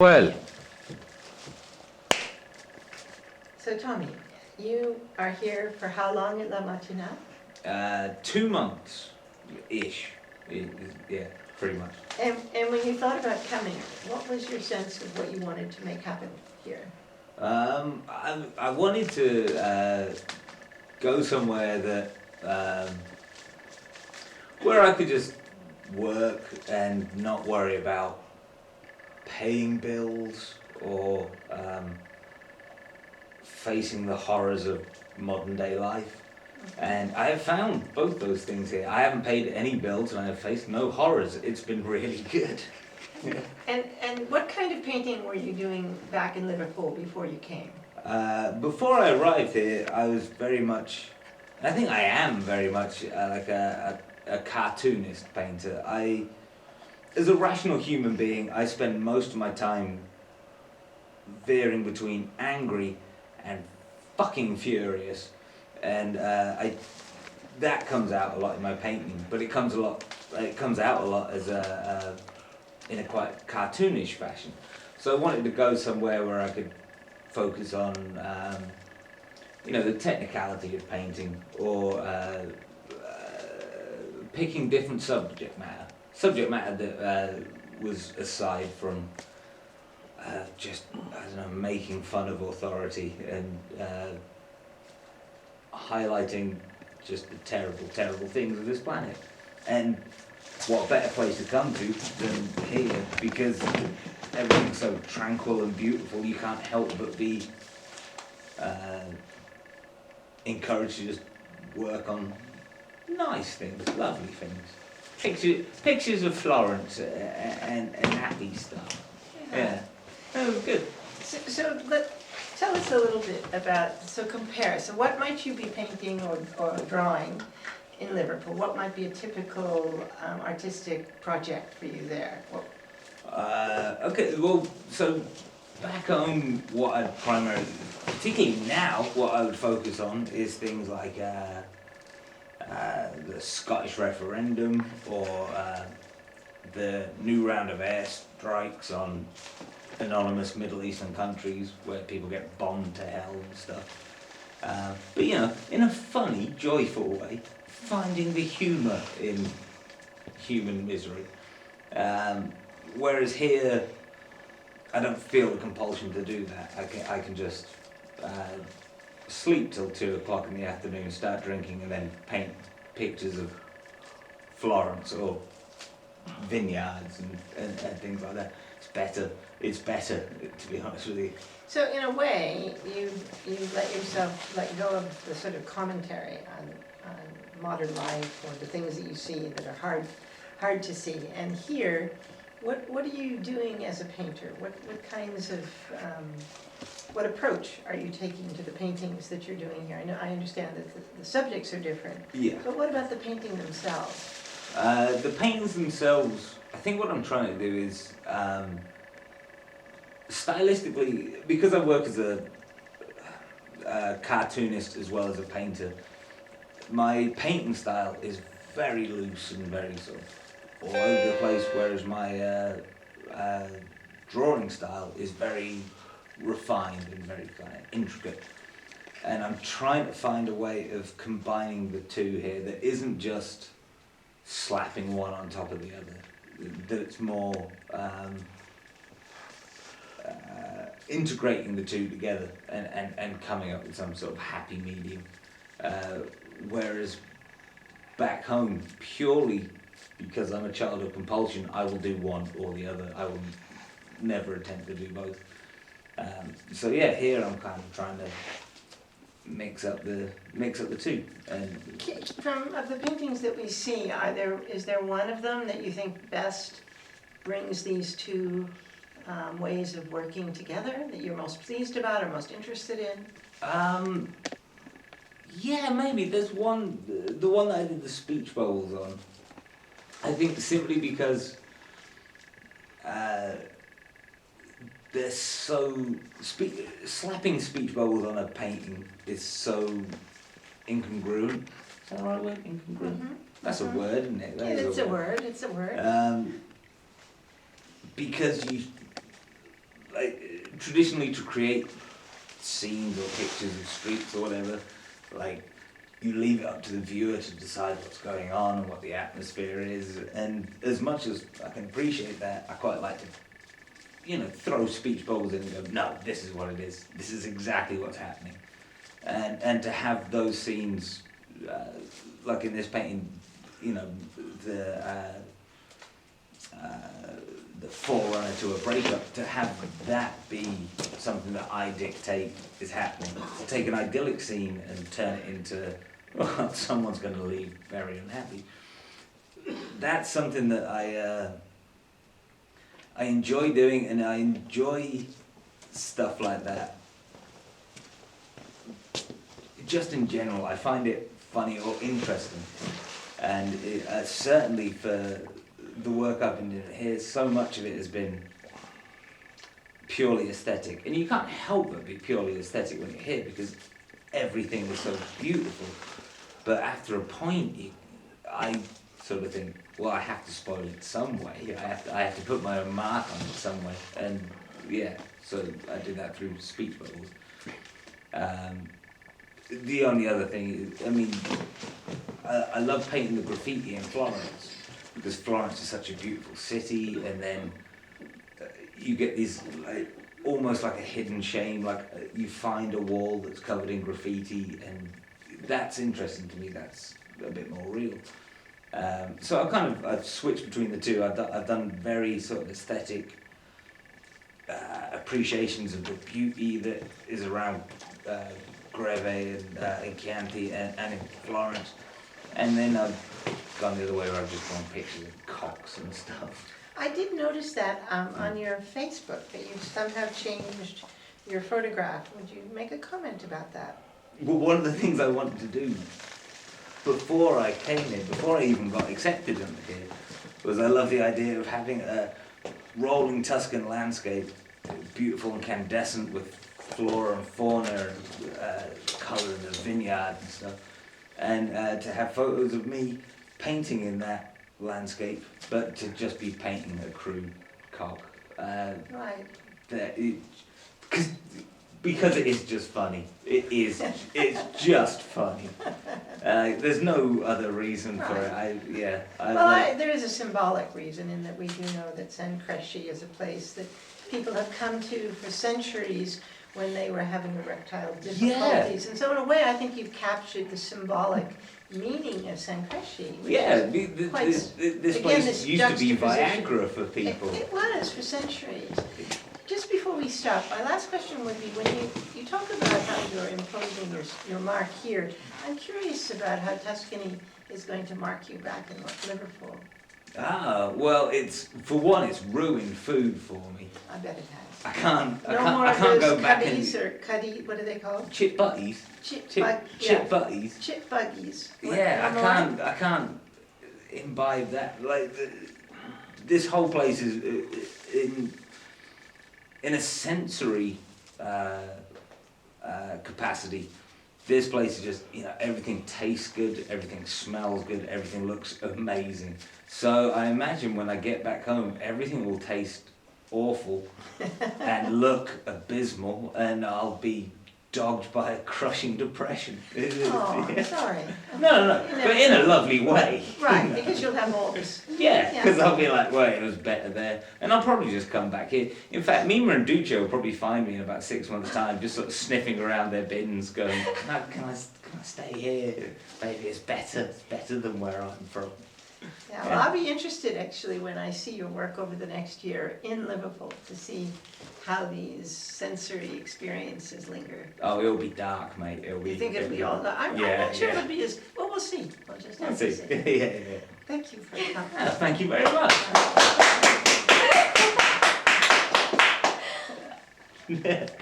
Well, So Tommy, you are here for how long at La Macina? 2 months-ish. Yeah, pretty much. And when you thought about coming, what was your sense of what you wanted to make happen here? I wanted to go somewhere that where I could just work and not worry about paying bills or facing the horrors of modern day life. And I have found both those things here. I haven't paid any bills and I have faced no horrors. It's been really good. Yeah. And what kind of painting were you doing back in Liverpool before you came? Before I arrived here, I was very much, I think I am very much like a cartoonist painter. As a rational human being, I spend most of my time veering between angry and fucking furious. And that comes out a lot in my painting, but it comes out a lot as in a quite cartoonish fashion. So I wanted to go somewhere where I could focus on, the technicality of painting, or picking different subject matter that was aside from just, I don't know, making fun of authority and highlighting just the terrible, terrible things of this planet. And what better place to come to than here, because everything's so tranquil and beautiful, you can't help but be encouraged to just work on nice things, lovely things. Pictures of Florence and happy stuff. Yeah. Oh, good. So tell us a little bit about, compare. So what might you be painting or drawing in Liverpool? What might be a typical artistic project for you there? Okay, well, so back home, what I'd primarily, particularly now, what I would focus on is things like the Scottish referendum, or the new round of airstrikes on anonymous Middle Eastern countries where people get bombed to hell and stuff. But in a funny, joyful way, finding the humour in human misery. Whereas here, I don't feel the compulsion to do that. I can just sleep till 2 o'clock in the afternoon, start drinking, and then paint pictures of Florence or vineyards and things like that. It's better, to be honest with you. So in a way, you let yourself let go of the sort of commentary on modern life, or the things that you see that are hard to see. And here, what are you doing as a painter? What kinds of what approach are you taking to the paintings that you're doing here? I understand that the subjects are different. Yeah. But what about the painting themselves? The paintings themselves, I think what I'm trying to do is, stylistically, because I work as a cartoonist as well as a painter, my painting style is very loose and very sort of all over the place, whereas my drawing style is very refined and very kind of intricate. And I'm trying to find a way of combining the two here that isn't just slapping one on top of the other, that it's more integrating the two together and coming up with some sort of happy medium. Whereas back home, purely because I'm a child of compulsion, I will do one or the other. I will never attempt to do both. So yeah, here I'm kind of trying to mix up the two. And from of the paintings that we see, is there one of them that you think best brings these two ways of working together, that you're most pleased about or most interested in? Yeah, maybe there's one, the one that I did the speech bubbles on. I think simply because they're so slapping speech bubbles on a painting is so incongruent. Is that the right word? Incongruent. Mm-hmm. That's a word, isn't it? It's a word. Because like, traditionally to create scenes or pictures of streets or whatever, like, you leave it up to the viewer to decide what's going on and what the atmosphere is. And as much as I can appreciate that, I quite like to, throw speech bubbles in and go, no, this is what it is. This is exactly what's happening. And to have those scenes, like in this painting, the forerunner to a breakup, to have that be something that I dictate is happening. To take an idyllic scene and turn it into, well, someone's going to leave very unhappy. That's something that I enjoy doing, and I enjoy stuff like that. Just in general, I find it funny or interesting, and certainly for the work I've been doing here, so much of it has been purely aesthetic, and you can't help but be purely aesthetic when you're here because everything is so beautiful. But after a point, I sort of think, well, I have to spoil it some way. I have to put my own mark on it some way, and so I do that through speech bubbles. The only other thing is, I love painting the graffiti in Florence, because Florence is such a beautiful city, and then you get these, almost like a hidden shame, you find a wall that's covered in graffiti, and that's interesting to me. That's a bit more real. So I've switched between the two. I've done very sort of aesthetic appreciations of the beauty that is around Greve and Chianti and in Florence, and then I've gone the other way where I've just drawn pictures of cocks and stuff. I did notice that on your Facebook, that you somehow changed your photograph. Would you make a comment about that? Well, one of the things I wanted to do before I came here, before I even got accepted under here, was I love the idea of having a rolling Tuscan landscape, beautiful and incandescent with flora and fauna and colour in the vineyard and stuff, and to have photos of me painting in that landscape, but to just be painting a crude cock. Right. Because it is just funny. It's just funny. There's no other reason for it. There is a symbolic reason in that we do know that San Cresci is a place that people have come to for centuries when they were having erectile difficulties. And so in a way, I think you've captured the symbolic meaning of San Cresci. This place used to be Viagra for people. It was for centuries. Just before we stop, my last question would be, when you talk about how you're imposing your mark here, I'm curious about how Tuscany is going to mark you back in Liverpool. Well, it's ruined food for me. I bet it has. I can't go back cuddies or cuddy, what are they called? Chip butties. Chip butties. Chip buggies. I can't imbibe that. This whole place is in a sensory capacity. This place is just, everything tastes good, everything smells good, everything looks amazing. So I imagine when I get back home, everything will taste awful and look abysmal, and I'll be dogged by a crushing depression. Oh, sorry. No, but in a lovely way. Right, because you'll have all this. Yeah, because I'll be like, well, it was better there. And I'll probably just come back here. In fact, Mima and Duce will probably find me in about 6 months' time, just sort of sniffing around their bins, going, no, can I stay here? Maybe it's better than where I'm from. Yeah, well, I'll be interested actually when I see your work over the next year in Liverpool to see how these sensory experiences linger. Oh, it'll be dark, mate. You think it'll be all dark? I'm not sure it'll be as... Well, we'll see. We'll just have to see. Yeah. Thank you for coming. Thank you very much.